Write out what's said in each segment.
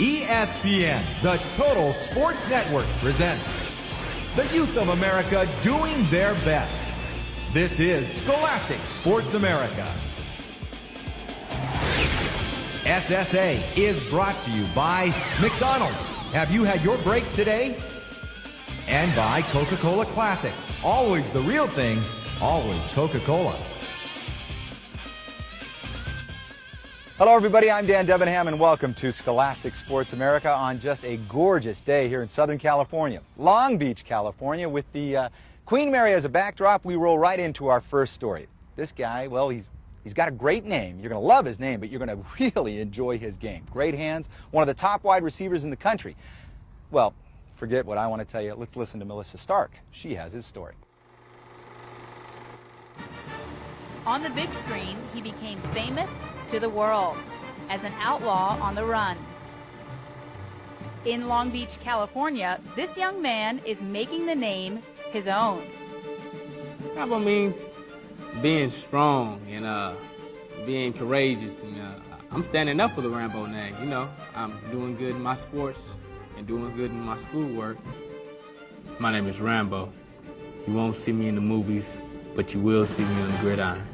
ESPN, the Total Sports Network, presents the youth of America doing their best. This is Scholastic Sports America. SSA is brought to you by McDonald's. Have you had your break today? And by Coca-Cola Classic. Always the real thing, always Coca-Cola. Hello everybody, I'm Dan Debenham and welcome to Scholastic Sports America on just a gorgeous day here in Southern California, Long Beach, California. With the Queen Mary as a backdrop, we roll right into our first story. This guy, well, he's got a great name. You're going to love his name, but you're going to really enjoy his game. Great hands, one of the top wide receivers in the country. Well, forget what I want to tell you. Let's listen to Melissa Stark. She has his story. On the big screen, he became famous to the world as an outlaw on the run. In Long Beach, California, this young man is making the name his own. Rambo means being strong and being courageous. And I'm standing up for the Rambo name. You know, I'm doing good in my sports and doing good in my schoolwork. My name is Rambo. You won't see me in the movies, but you will see me on the gridiron.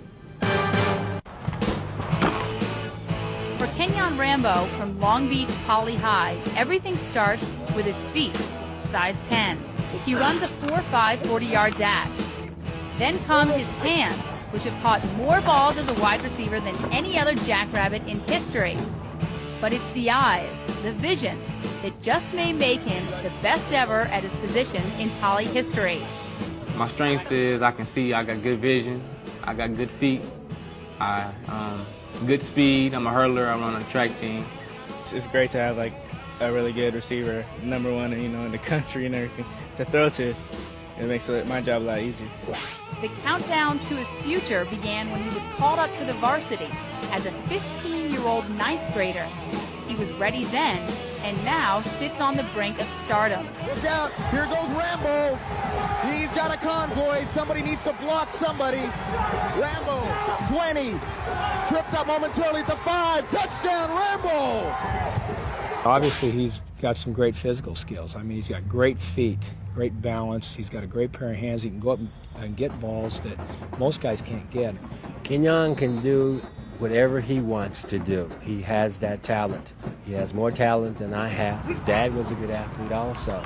For Ken-yon Rambo from Long Beach Poly High, everything starts with his feet, size 10. He runs a 4.5 40-yard dash. Then come his hands, which have caught more balls as a wide receiver than any other jackrabbit in history. But it's the eyes, the vision, that just may make him the best ever at his position in Poly history. My strength is I can see, I got good vision, I got good feet, good speed. I'm a hurler, I run on a track team. It's great to have like a really good receiver, number one, in the country and everything to throw to. It makes my job a lot easier. The countdown to his future began when he was called up to the varsity as a 15-year-old ninth grader. He was ready then and now sits on the brink of stardom. Look out, here goes Rambo. He's got a convoy. Somebody needs to block somebody. Rambo, 20, tripped up momentarily at the 5, touchdown Rambo. Obviously, he's got some great physical skills. I mean, he's got great feet, great balance. He's got a great pair of hands. He can go up and get balls that most guys can't get. Ken-yon can do whatever he wants to do. He has that talent. He has more talent than I have. His dad was a good athlete also.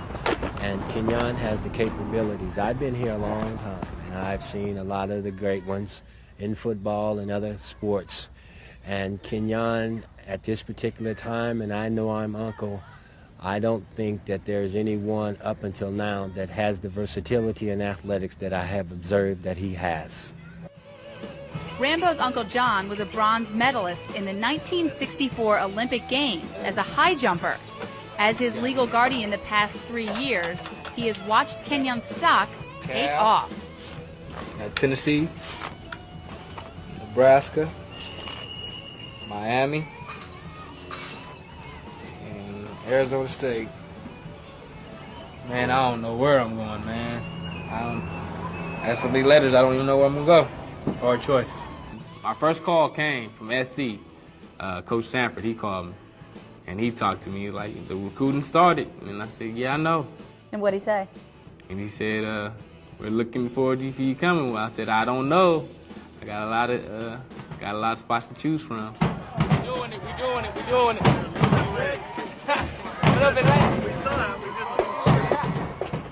And Ken-yon has the capabilities. I've been here a long time, and I've seen a lot of the great ones in football and other sports. And Ken-yon, at this particular time, and I know I'm uncle, I don't think that there's anyone up until now that has the versatility in athletics that I have observed that he has. Rambo's Uncle John was a bronze medalist in the 1964 Olympic Games as a high jumper. As his legal guardian the past 3 years, he has watched Ken-yon's stock take off. Tennessee, Nebraska, Miami, and Arizona State. Man, I don't know where I'm going, man. I have so many letters, I don't even know where I'm going to go. Hard choice. My first call came from SC. Coach Sanford, he called me, and he talked to me like, the recruiting started. And I said, yeah, I know. And what'd he say? And he said, we're looking forward to you coming. Well, I said, I don't know. I got a lot of spots to choose from. We're doing it.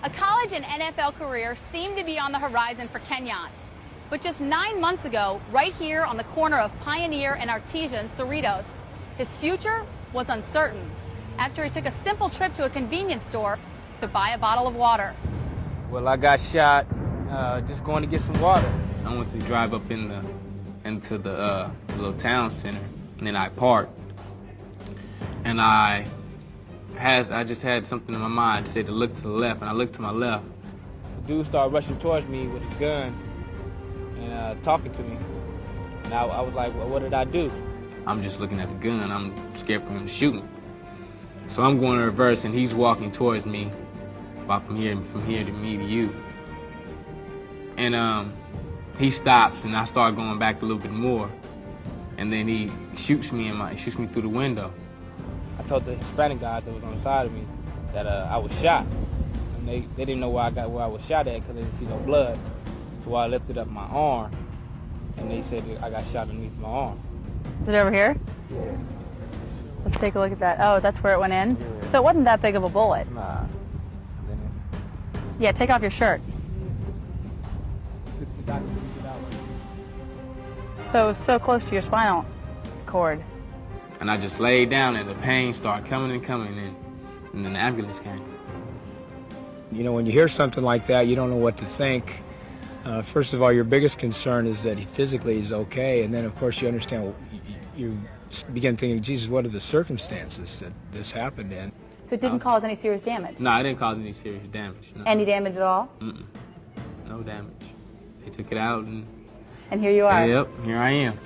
A college and NFL career seemed to be on the horizon for Ken-yon. But just 9 months ago, right here on the corner of Pioneer and Artesia in Cerritos, his future was uncertain after he took a simple trip to a convenience store to buy a bottle of water. Well, I got shot just going to get some water. I went to drive up into the little town center, and then I parked. And I just had something in my mind to say to look to the left, and I looked to my left. The dude started rushing towards me with his gun and talking to me. And I was like, well, what did I do? I'm just looking at the gun. I'm scared for him to shoot me. So I'm going in reverse, and he's walking towards me, about from here to me to you. And he stops, and I start going back a little bit more. And then he shoots me through the window. I told the Hispanic guys that was on the side of me that I was shot. And they didn't know where I was shot at because they didn't see no blood. So I lifted up my arm, and they said that I got shot underneath my arm. Is it over here? Let's take a look at that. Oh, that's where it went in? Yeah. So it wasn't that big of a bullet. Nah. Yeah, take off your shirt. So close to your spinal cord. And I just laid down, and the pain started coming and coming, and then the ambulance came. You know, when you hear something like that, you don't know what to think. First of all, your biggest concern is that he physically is okay, and then of course you understand, you begin thinking, Jesus, what are the circumstances that this happened in? So it didn't cause any serious damage? No, it didn't cause any serious damage. No. Any damage at all? Mm-mm. No damage. They took it out, and here you are. Yep, here I am.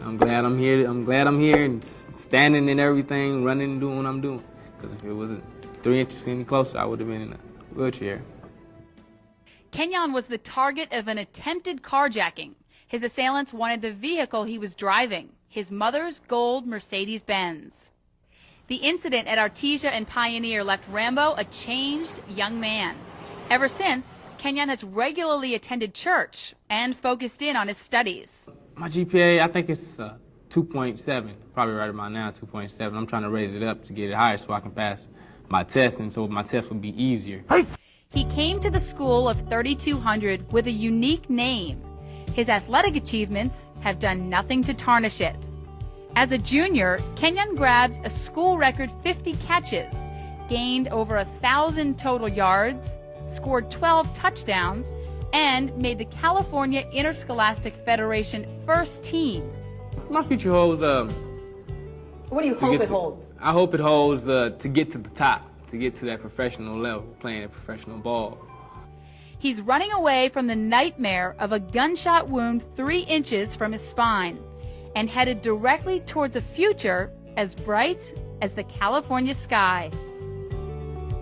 I'm glad I'm here. I'm glad I'm here and standing and everything, running and doing what I'm doing. Because if it wasn't 3 inches any closer, I would have been in a wheelchair. Ken-yon was the target of an attempted carjacking. His assailants wanted the vehicle he was driving, his mother's gold Mercedes-Benz. The incident at Artesia and Pioneer left Rambo a changed young man. Ever since, Ken-yon has regularly attended church and focused in on his studies. My GPA, I think it's 2.7, probably right about now, 2.7. I'm trying to raise it up to get it higher so I can pass my test, and so my test will be easier. He came to the school of 3,200 with a unique name. His athletic achievements have done nothing to tarnish it. As a junior, Ken-yon grabbed a school record 50 catches, gained over 1,000 total yards, scored 12 touchdowns, and made the California Interscholastic Federation first team. My future holds, What do you hope it holds? I hope it holds to get to the top, to get to that professional level, playing a professional ball. He's running away from the nightmare of a gunshot wound 3 inches from his spine and headed directly towards a future as bright as the California sky.